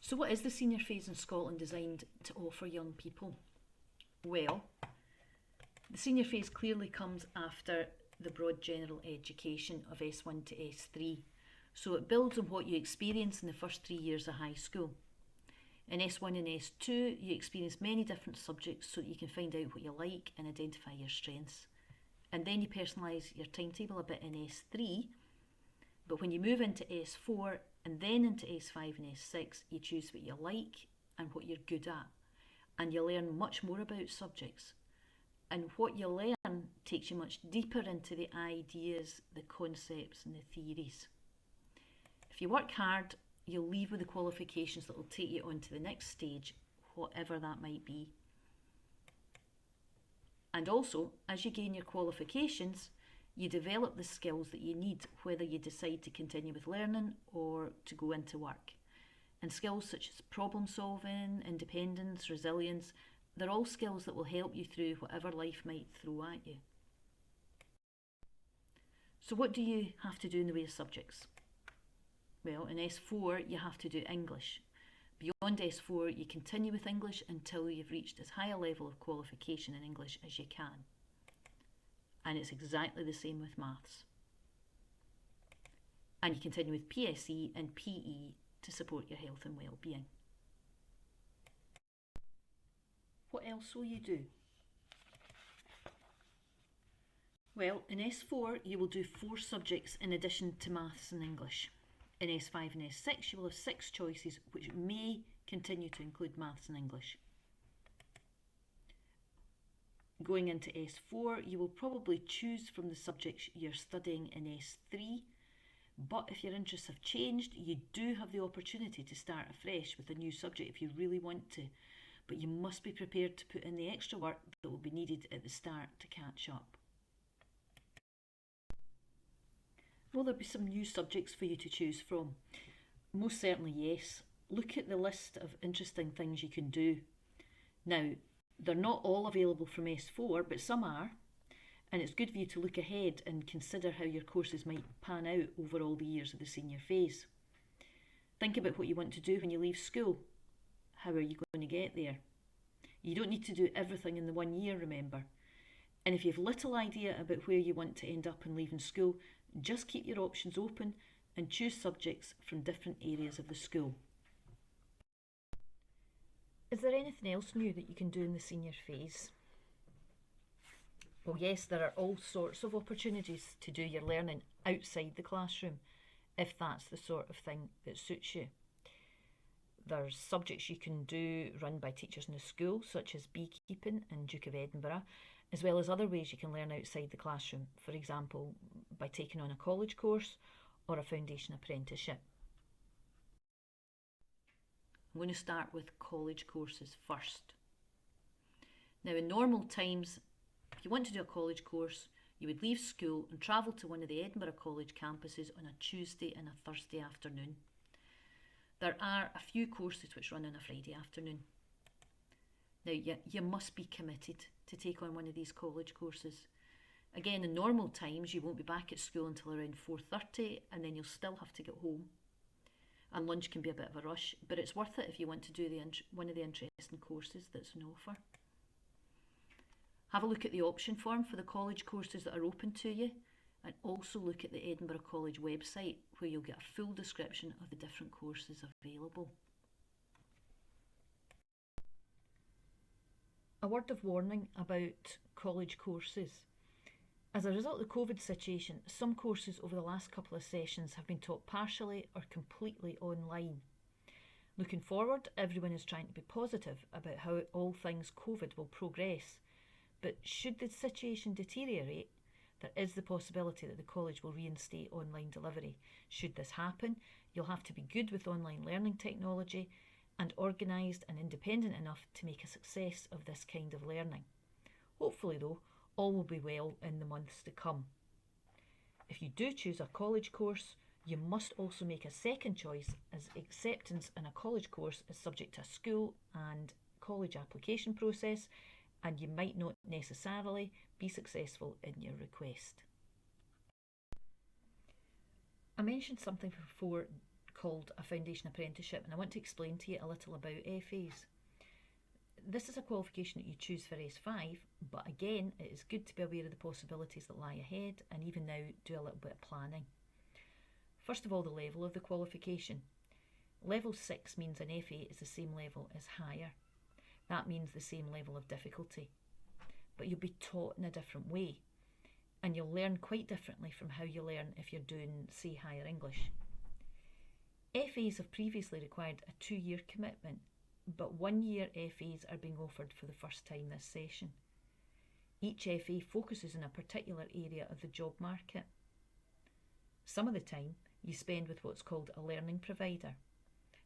So what is the senior phase in Scotland designed to offer young people? Well, the senior phase clearly comes after the broad general education of S1 to S3, so it builds on what you experience in the first 3 years of high school. In S1 and S2, you experience many different subjects so that you can find out what you like and identify your strengths. And then you personalise your timetable a bit in S3, but when you move into S4 and then into S5 and S6, you choose what you like and what you're good at, and you learn much more about subjects. And what you learn takes you much deeper into the ideas, the concepts and the theories. If you work hard, you'll leave with the qualifications that will take you on to the next stage, whatever that might be. And also, as you gain your qualifications, you develop the skills that you need, whether you decide to continue with learning or to go into work. And skills such as problem solving, independence, resilience, they're all skills that will help you through whatever life might throw at you. So what do you have to do in the way of subjects? Well, in S4 you have to do English. Beyond S4 you continue with English until you've reached as high a level of qualification in English as you can. And it's exactly the same with maths. And you continue with PSE and PE to support your health and well-being. What else will you do? Well, in S4 you will do 4 subjects in addition to maths and English. In S5 and S6 you will have 6 choices which may continue to include maths and English. Going into S4 you will probably choose from the subjects you're studying in S3, but if your interests have changed you do have the opportunity to start afresh with a new subject if you really want to, but you must be prepared to put in the extra work that will be needed at the start to catch up. Will there be some new subjects for you to choose from? Most certainly yes. Look at the list of interesting things you can do. Now, they're not all available from S4, but some are, and it's good for you to look ahead and consider how your courses might pan out over all the years of the senior phase. Think about what you want to do when you leave school. How are you going to get there? You don't need to do everything in the 1 year, remember. And if you've little idea about where you want to end up in leaving school, just keep your options open and choose subjects from different areas of the school. Is there anything else new that you can do in the senior phase? Well, yes, there are all sorts of opportunities to do your learning outside the classroom, if that's the sort of thing that suits you. There's subjects you can do run by teachers in the school, such as beekeeping and Duke of Edinburgh, as well as other ways you can learn outside the classroom, for example, by taking on a college course or a foundation apprenticeship. I'm going to start with college courses first. Now, in normal times, if you want to do a college course, you would leave school and travel to one of the Edinburgh College campuses on a Tuesday and a Thursday afternoon. There are a few courses which run on a Friday afternoon. Now, you must be committed to take on one of these college courses. Again, in normal times, you won't be back at school until around 4:30, and then you'll still have to get home. And lunch can be a bit of a rush, but it's worth it if you want to do one of the interesting courses that's on offer. Have a look at the option form for the college courses that are open to you, and also look at the Edinburgh College website where you'll get a full description of the different courses available. A word of warning about college courses. As a result of the COVID situation, some courses over the last couple of sessions have been taught partially or completely online. Looking forward, everyone is trying to be positive about how all things COVID will progress, but should the situation deteriorate, there is the possibility that the college will reinstate online delivery. Should this happen, you'll have to be good with online learning technology and organised and independent enough to make a success of this kind of learning. Hopefully though, all will be well in the months to come. If you do choose a college course, you must also make a second choice, as acceptance in a college course is subject to a school and college application process, and you might not necessarily be successful in your request. I mentioned something before, called a foundation apprenticeship, and I want to explain to you a little about FAs. This is a qualification that you choose for S5, but again, it is good to be aware of the possibilities that lie ahead and even now do a little bit of planning. First of all, the level of the qualification. Level 6 means an FA is the same level as higher. That means the same level of difficulty. But you'll be taught in a different way, and you'll learn quite differently from how you learn if you're doing, say, higher English. FAs have previously required a 2-year commitment, but 1-year FAs are being offered for the first time this session. Each FA focuses on a particular area of the job market. Some of the time you spend with what's called a learning provider.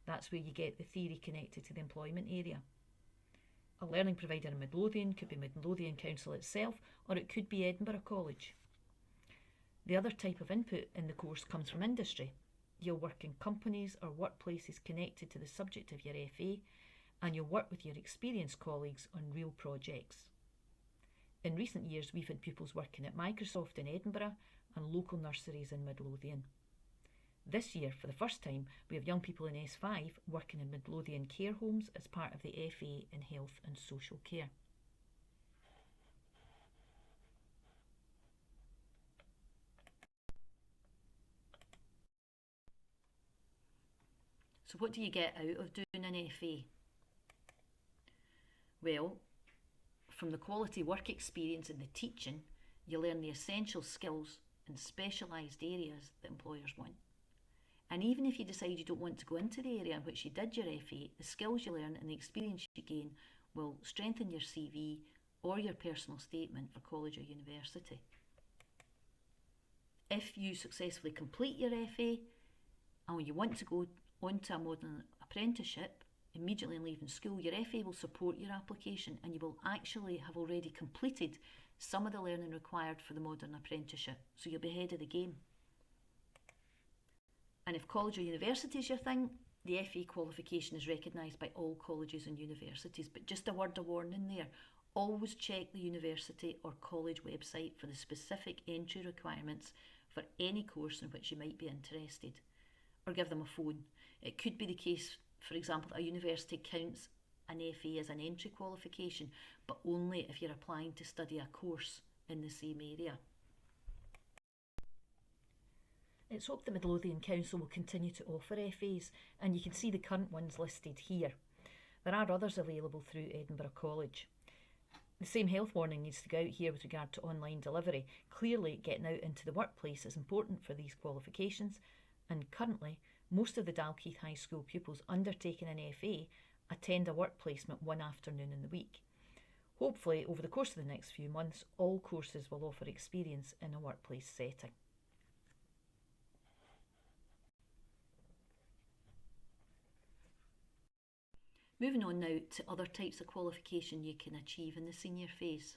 That's where you get the theory connected to the employment area. A learning provider in Midlothian could be Midlothian Council itself, or it could be Edinburgh College. The other type of input in the course comes from industry. You'll work in companies or workplaces connected to the subject of your FA, and you'll work with your experienced colleagues on real projects. In recent years, we've had pupils working at Microsoft in Edinburgh and local nurseries in Midlothian. This year, for the first time, we have young people in S5 working in Midlothian care homes as part of the FA in health and social care. So what do you get out of doing an FA? Well, from the quality work experience and the teaching, you learn the essential skills in specialised areas that employers want. And even if you decide you don't want to go into the area in which you did your FA, the skills you learn and the experience you gain will strengthen your CV or your personal statement for college or university. If you successfully complete your FA and you want to go onto a modern apprenticeship, immediately leaving school, your FA will support your application and you will actually have already completed some of the learning required for the modern apprenticeship, so you'll be ahead of the game. And if college or university is your thing, the FA qualification is recognised by all colleges and universities, but just a word of warning there, always check the university or college website for the specific entry requirements for any course in which you might be interested, or give them a phone. It could be the case, for example, that a university counts an FA as an entry qualification, but only if you're applying to study a course in the same area. It's hoped the Midlothian Council will continue to offer FAs, and you can see the current ones listed here. There are others available through Edinburgh College. The same health warning needs to go out here with regard to online delivery. Clearly, getting out into the workplace is important for these qualifications, and currently, most of the Dalkeith High School pupils undertaking an FA attend a work placement one afternoon in the week. Hopefully, over the course of the next few months, all courses will offer experience in a workplace setting. Moving on now to other types of qualification you can achieve in the senior phase.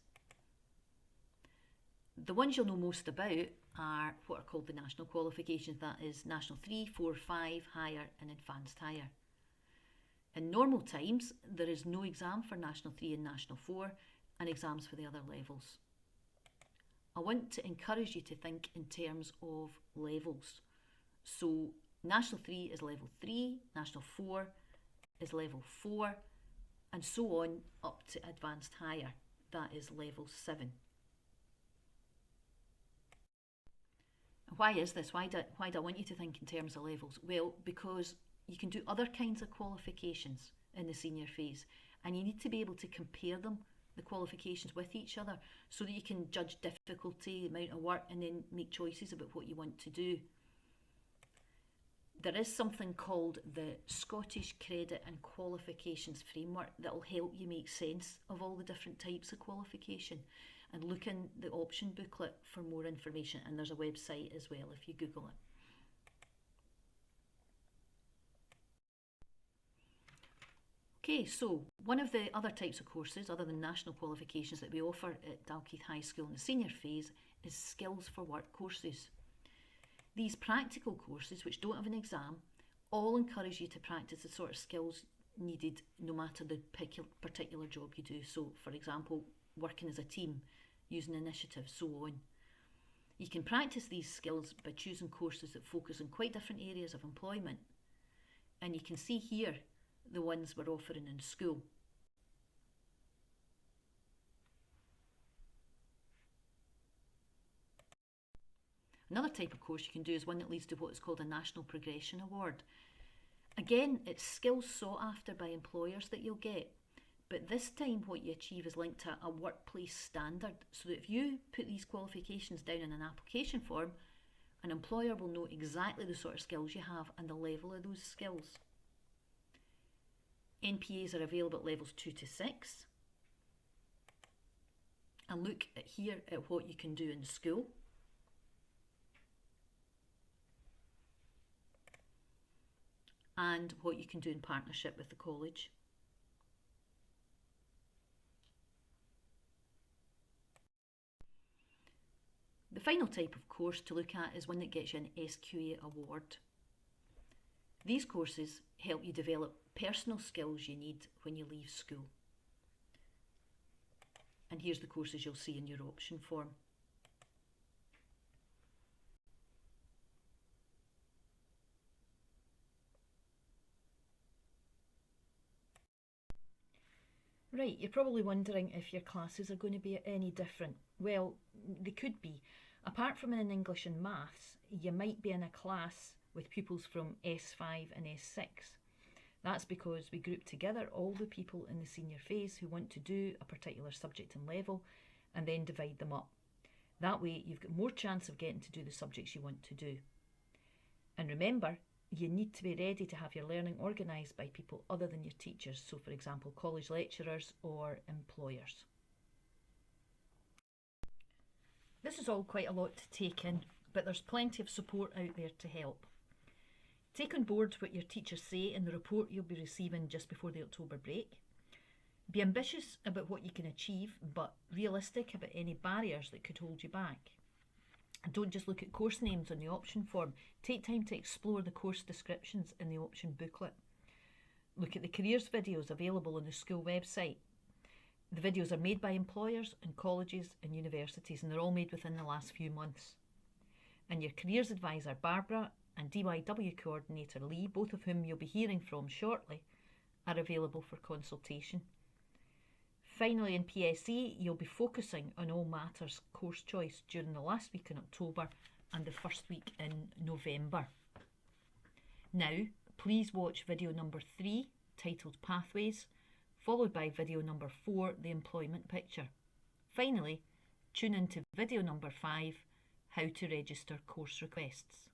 The ones you'll know most about are what are called the national qualifications, that is National 3, 4, 5, Higher and Advanced Higher. In normal times, there is no exam for National 3 and National 4 and exams for the other levels. I want to encourage you to think in terms of levels. So National 3 is level 3, National 4 is level 4, and so on up to Advanced Higher, that is level 7. Why is this? Why do I want you to think in terms of levels? Well, because you can do other kinds of qualifications in the senior phase, and you need to be able to compare them, the qualifications, with each other, so that you can judge difficulty, amount of work, and then make choices about what you want to do. There is something called the Scottish Credit and Qualifications Framework that will help you make sense of all the different types of qualification, and look in the option booklet for more information, and there's a website as well if you Google it. Okay, so one of the other types of courses, other than national qualifications, that we offer at Dalkeith High School in the senior phase is skills for work courses. These practical courses, which don't have an exam, all encourage you to practice the sort of skills needed no matter the particular job you do. So, for example, working as a team, using initiative, so on. You can practice these skills by choosing courses that focus on quite different areas of employment. and you can see here the ones we're offering in school. Another type of course you can do is one that leads to what is called a National Progression Award. Again, it's skills sought after by employers that you'll get, but this time what you achieve is linked to a workplace standard, so that if you put these qualifications down in an application form, an employer will know exactly the sort of skills you have and the level of those skills. NPAs are available at levels 2 to 6. And look here at what you can do in school. And what you can do in partnership with the college. The final type of course to look at is one that gets you an SQA Award. These courses help you develop personal skills you need when you leave school. And here's the courses you'll see in your option form. Right, you're probably wondering if your classes are going to be any different. Well, they could be. Apart from in English and Maths, you might be in a class with pupils from S5 and S6. That's because we group together all the people in the senior phase who want to do a particular subject and level and then divide them up. That way you've got more chance of getting to do the subjects you want to do. And remember, you need to be ready to have your learning organised by people other than your teachers, so for example college lecturers or employers. This is all quite a lot to take in, but there's plenty of support out there to help. Take on board what your teachers say in the report you'll be receiving just before the October break. Be ambitious about what you can achieve, but realistic about any barriers that could hold you back. And don't just look at course names on the option form. Take time to explore the course descriptions in the option booklet. Look at the careers videos available on the school website. The videos are made by employers and colleges and universities, and they're all made within the last few months. And your careers advisor Barbara and DYW coordinator Lee, both of whom you'll be hearing from shortly, are available for consultation. Finally, in PSE, you'll be focusing on all matters course choice during the last week in October and the first week in November. Now, please watch video number 3, titled Pathways, followed by video number 4, the employment picture. Finally, tune into video number 5, how to register course requests.